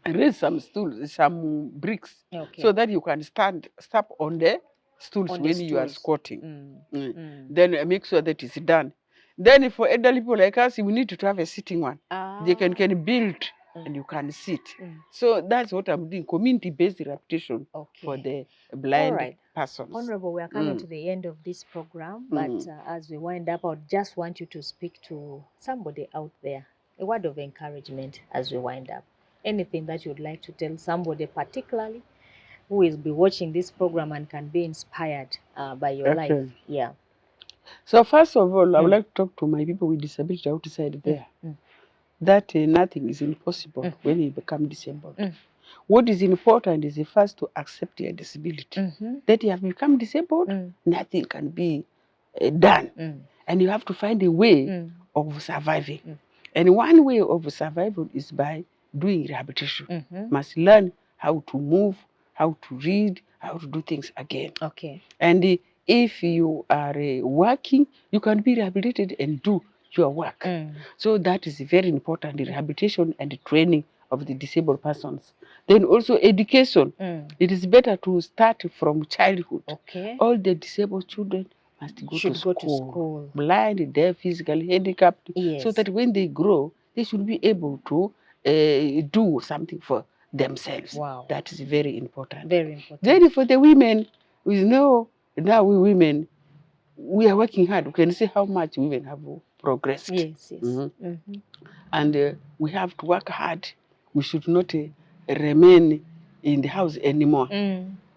raise some stools, some bricks, so that you can step on the stools when you are squatting. Then make sure that it's done. Then for elderly people like us, we need to have a sitting one. They can build and you can sit. So that's what I'm doing, community-based rehabilitation for the blind persons. Honorable, we are coming to the end of this program, but as we wind up, I just want you to speak to somebody out there, a word of encouragement as we wind up. Anything that you'd like to tell somebody particularly who will be watching this program and can be inspired by your life. Yeah. So first of all, I would like to talk to my people with disability outside there. That nothing is impossible when you become disabled. What is important is first to accept your disability. That you have become disabled, nothing can be done. And you have to find a way of surviving. And one way of survival is by doing rehabilitation. Must learn how to move, how to read, how to do things again. Okay. And if you are working, you can be rehabilitated and do your work. So that is very important, the rehabilitation and the training of the disabled persons. Then also education. It is better to start from childhood. Okay. All the disabled children must go to school. Blind, deaf, physically handicapped, so that when they grow, they should be able to do something for themselves. Wow. That is very important. Very important. Then for the women, we know now we women, we are working hard. We can see how much women have progressed. Yes, yes. And we have to work hard. We should not remain in the house anymore.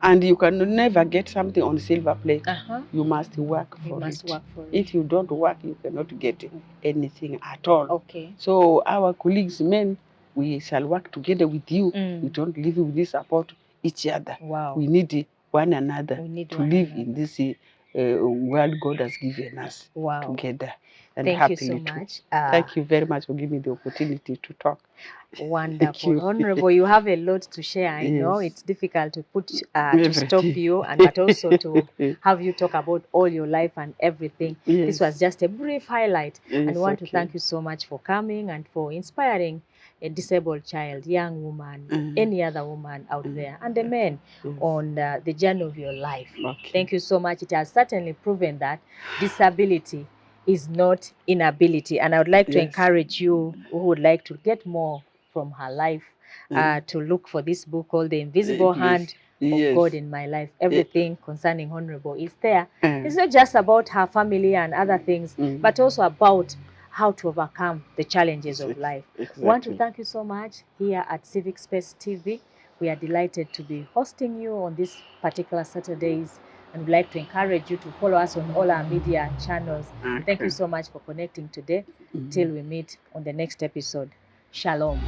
And you can never get something on silver plate. You must work for it. If you don't work, you cannot get anything at all. Okay. So our colleagues, men, we shall work together with you. We don't live with this support each other. Wow. We need one another to live in this world God has given us together. And thank you so much. Thank you very much for giving me the opportunity to talk. Wonderful. Honorable, you have a lot to share. I know it's difficult to put to stop you, but also to have you talk about all your life and everything. This was just a brief highlight. And I want to thank you so much for coming and for inspiring a disabled child, young woman, any other woman out there, and the men on the journey of your life. Thank you so much. It has certainly proven that disability is not inability. And I would like to encourage you who would like to get more from her life to look for this book called The Invisible Hand of God in My Life. Everything concerning Honorable is there. It's not just about her family and other things, but also about how to overcome the challenges of life. I want to thank you so much here at Civic Space TV. We are delighted to be hosting you on this particular Saturdays, and we'd like to encourage you to follow us on all our media channels. Thank you so much for connecting today. Till we meet on the next episode. Shalom.